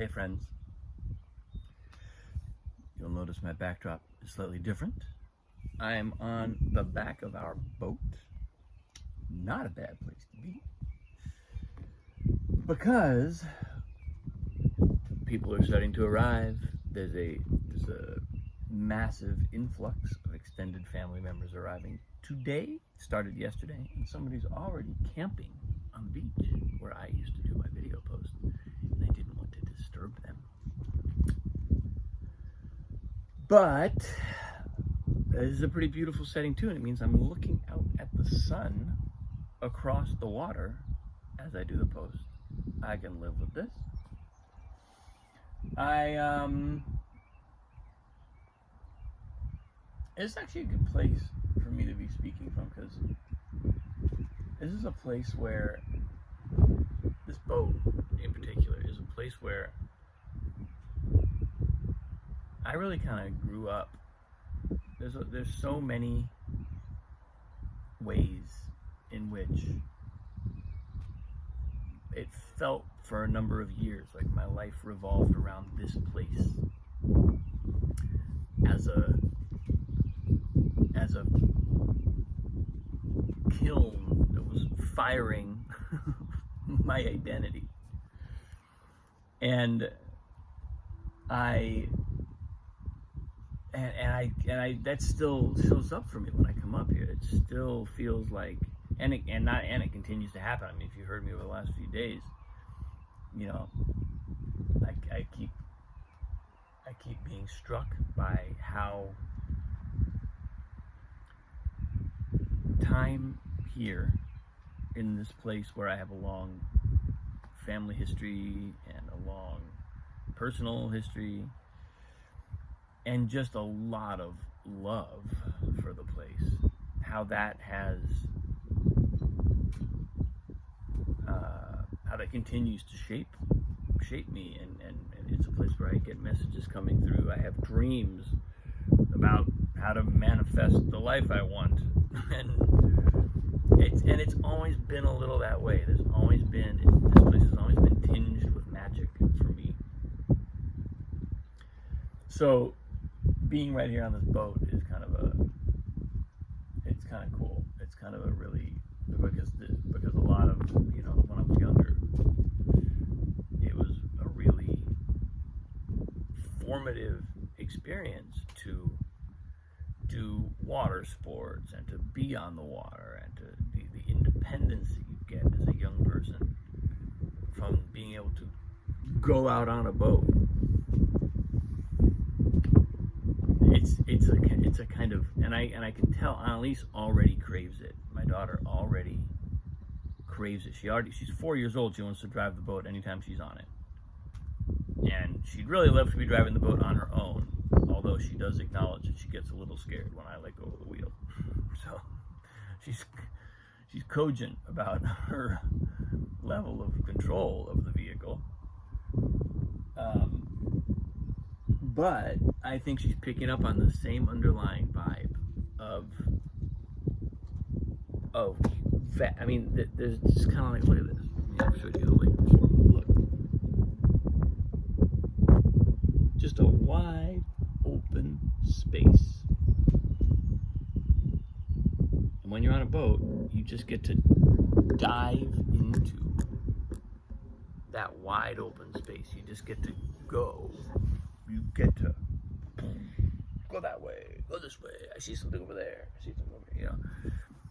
Hey friends, you'll notice my backdrop is slightly different. I am on the back of our boat. Not a bad place to be, because people are starting to arrive. There's a massive influx of extended family members arriving today. Started yesterday, and somebody's already camping on the beach where I used to do my video post, and I didn't want to disturb them. But this is a pretty beautiful setting too, and it means I'm looking out at the sun across the water as I do the post. I can live with this. It's actually a good place for me to be speaking from, because this is a place where, this boat in particular is a place where I really kind of grew up. There's so many ways in which it felt for a number of years like my life revolved around this place as a kiln that was firing my identity. And I that still shows up for me when I come up here. It still feels like, and it continues to happen. I mean, if you heard me over the last few days, you know, I keep being struck by how time here in this place where I have a long family history and a long personal history and just a lot of love for the place, how that has how that continues to shape me, and it's a place where I get messages coming through. I have dreams about how to manifest the life I want, and it's always been a little that way. This place has always been tinged with magic for me. So being right here on this boat is kind of cool. It's kind of a really, because a lot of, you know, when I was younger, it was a really formative experience to do water sports and to be on the water, and to the independence that you get as a young person from being able to go out on a boat. It's a kind of, and I can tell Annalise already craves it. My daughter already craves it. She's 4 years old. She wants to drive the boat anytime she's on it, and she'd really love to be driving the boat on her own, although she does acknowledge that she gets a little scared when I let go of the wheel. So she's cogent about her level of control of the vehicle. But I think she's picking up on the same underlying vibe of that. I mean, there's just kind of like, look at this. I've showed you the lake before, but look. Just a wide open space. And when you're on a boat, you just get to dive into that wide open space. You just get to go. You get to go that way, go this way. I see something over there. I see something over here. You know,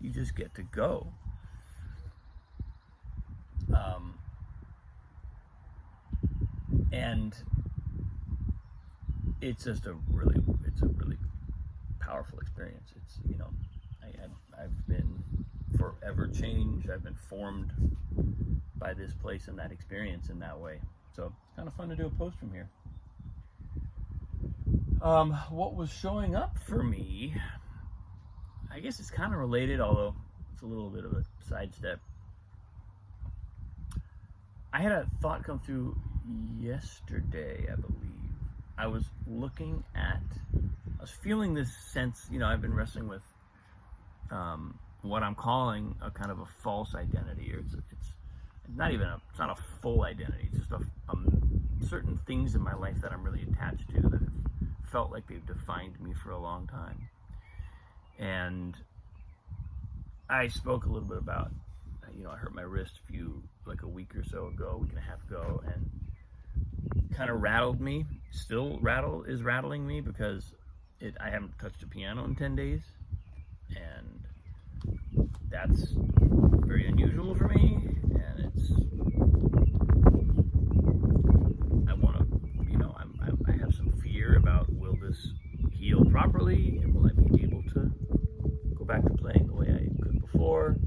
you just get to go. And it's just a really powerful experience. It's, you know, I've been forever changed. I've been formed by this place and that experience in that way. So it's kind of fun to do a post from here. What was showing up for me, I guess it's kind of related, although it's a little bit of a sidestep. I had a thought come through yesterday, I believe. I was feeling this sense, you know, I've been wrestling with what I'm calling a kind of a false identity, or it's not a full identity, it's just a certain things in my life that I'm really attached to that have felt like they've defined me for a long time. And I spoke a little bit about, I hurt my wrist a week or so ago, a week and a half ago, and kind of rattled me. Still is rattling me because I haven't touched a piano in 10 days, and that's very unusual for me. And I have some fear about, will this heal properly, and will I be able to go back to playing the way I could before?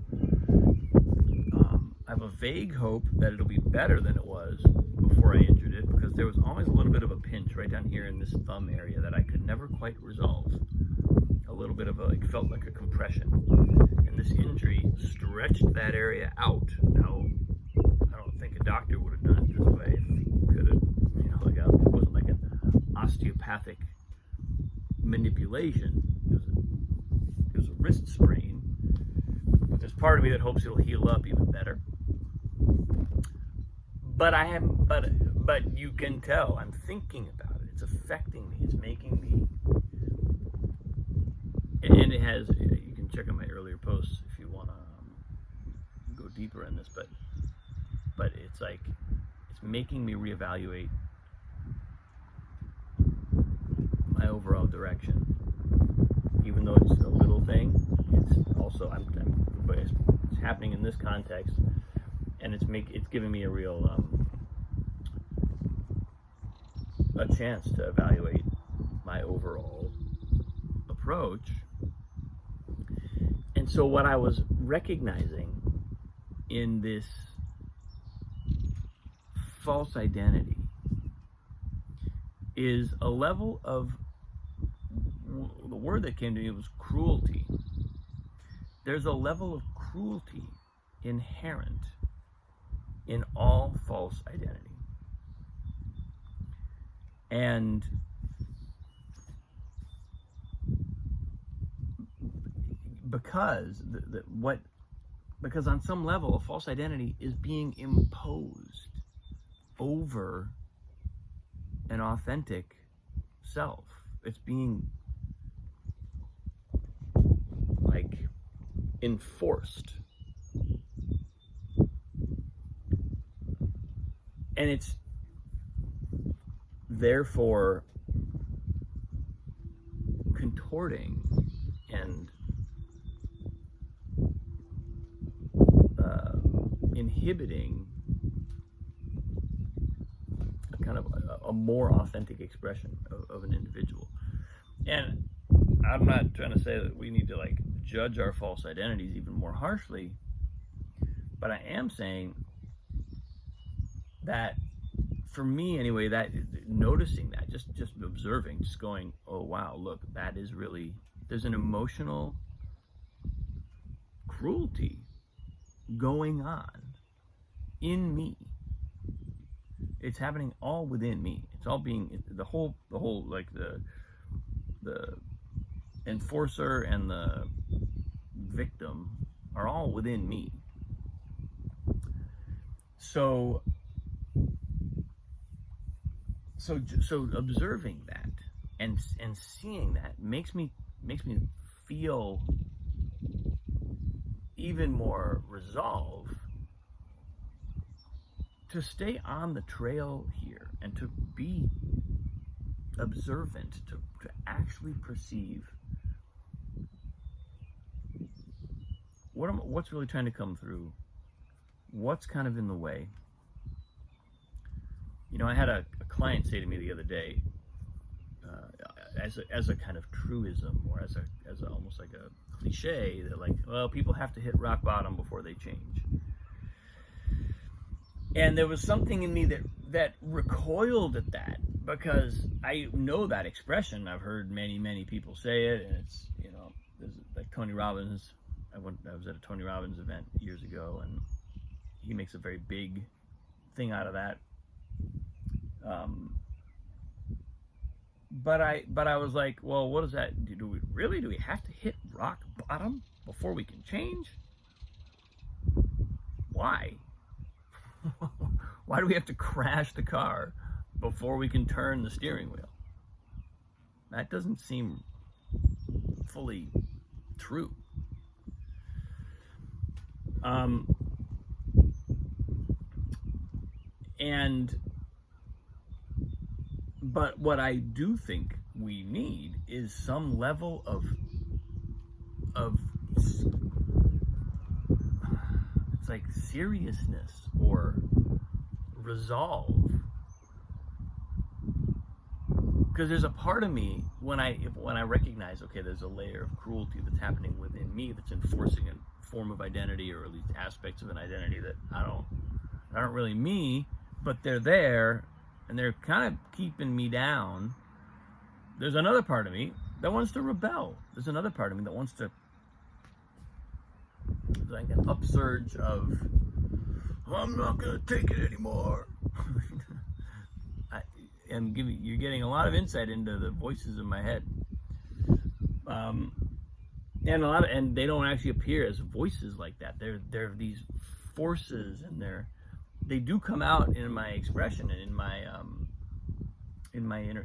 I have a vague hope that it'll be better than it was before I injured it, because there was always a little bit of a pinch right down here in this thumb area that I could never quite resolve. A little bit of felt like a compression. And this injury stretched that area out. Now, I don't think a doctor would have done it this way. If he could have, it wasn't like an osteopathic manipulation. It was a wrist sprain. But there's part of me that hopes it'll heal up even better. But you can tell I'm thinking about it. It's affecting me. It's making me. And it has. You can check out my earlier posts if you want to go deeper in this. But it's making me reevaluate my overall direction. Even though it's a little thing, it's also it's happening in this context, and it's giving me a real a chance to evaluate my overall approach. And so what I was recognizing in this false identity is a level of, the word that came to me was cruelty. There's a level of cruelty inherent in all false identity. And because because on some level a false identity is being imposed over an authentic self. It's being enforced. And it's therefore contorting and inhibiting a kind of a more authentic expression of an individual. And I'm not trying to say that we need to judge our false identities even more harshly, but I am saying that for me anyway, that noticing that, just observing, just going, oh wow, look, that is really, there's an emotional cruelty going on in me. It's happening all within me. It's all being, the whole the enforcer and the victim are all within me. So observing that and seeing that makes me feel even more resolve to stay on the trail here and to be observant, to actually perceive what's really trying to come through, what's kind of in the way. I had a client say to me the other day, as a kind of truism, or as almost like a cliche, that people have to hit rock bottom before they change. And there was something in me that recoiled at that, because I know that expression. I've heard many people say it, and it's, there's like Tony Robbins. I was at a Tony Robbins event years ago, and he makes a very big thing out of that. But I was like, well, what does that do? Do we have to hit rock bottom before we can change? Why? Why do we have to crash the car before we can turn the steering wheel. That doesn't seem fully true. But what I do think we need is some level of it's like seriousness or resolve. Because there's a part of me when I recognize, okay, there's a layer of cruelty that's happening within me that's enforcing a form of identity, or at least aspects of an identity that aren't really me, but they're there and they're kind of keeping me down. There's another part of me that wants to rebel. There's another part of me that wants to, like an upsurge of, I'm not gonna take it anymore. You're getting a lot of insight into the voices in my head, and they don't actually appear as voices like that. They're these forces, and they do come out in my expression and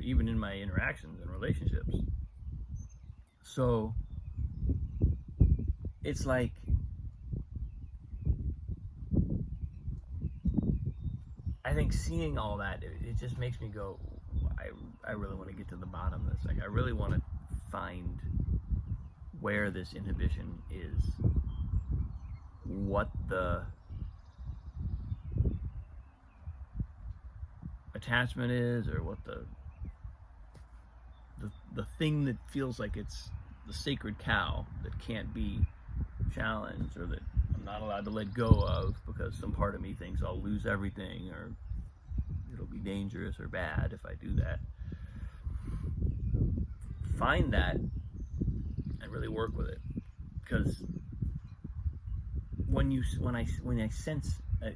even in my interactions and relationships. So it's like, I think seeing all that, it just makes me go, I really want to get to the bottom of this. Like, I really want to find where this inhibition is, what the attachment is, or what the thing that feels like it's the sacred cow that can't be challenged, or that I'm not allowed to let go of because some part of me thinks I'll lose everything, or it'll be dangerous or bad if I do that. Find that and really work with it, because when I sense a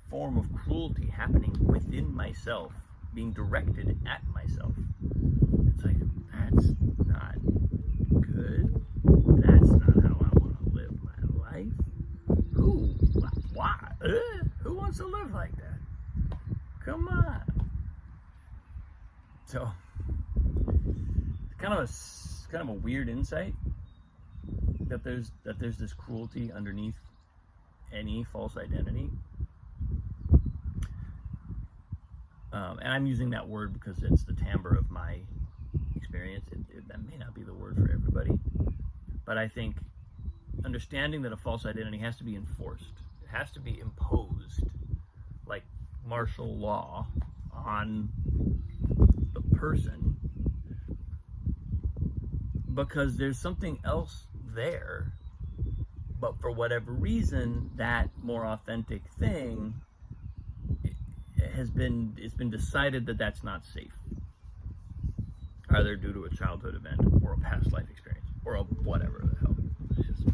form of cruelty happening within myself, being directed at myself, it's like, that's not good. That's not how I want to live my life. Why? Who wants to live like that? Come on. So, it's kind of a weird insight that there's this cruelty underneath any false identity. And I'm using that word because it's the timbre of my experience. That may not be the word for everybody, but I think understanding that a false identity has to be enforced. It has to be imposed, like martial law, on the person, because there's something else there, but for whatever reason, that more authentic thing it's been decided that that's not safe, either due to a childhood event or a past life experience or a whatever the hell it is.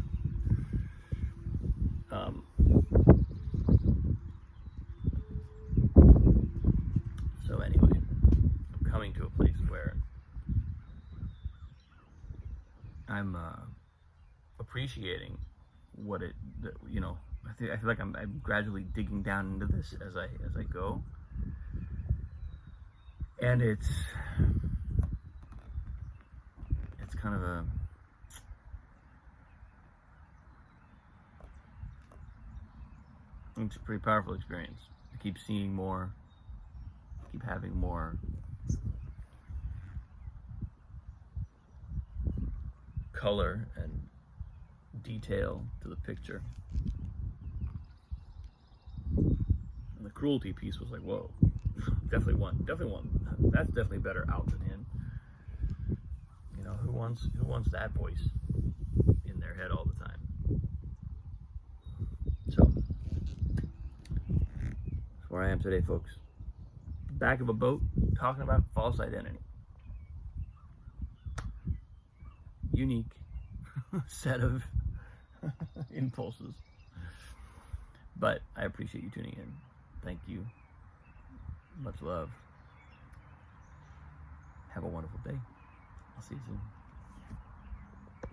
So anyway, I'm coming to a place where I'm appreciating what it, I feel like I'm gradually digging down into this as I go, and it's kind of it's a pretty powerful experience. I keep seeing more, keep having more color and detail to the picture. And the cruelty piece was like, whoa, definitely one. That's definitely better out than in. Who wants that voice in their head all the time? So that's where I am today, folks. Back of a boat, talking about false identity. Unique set of impulses. But I appreciate you tuning in. Thank you. Much love. Have a wonderful day. I'll see you soon.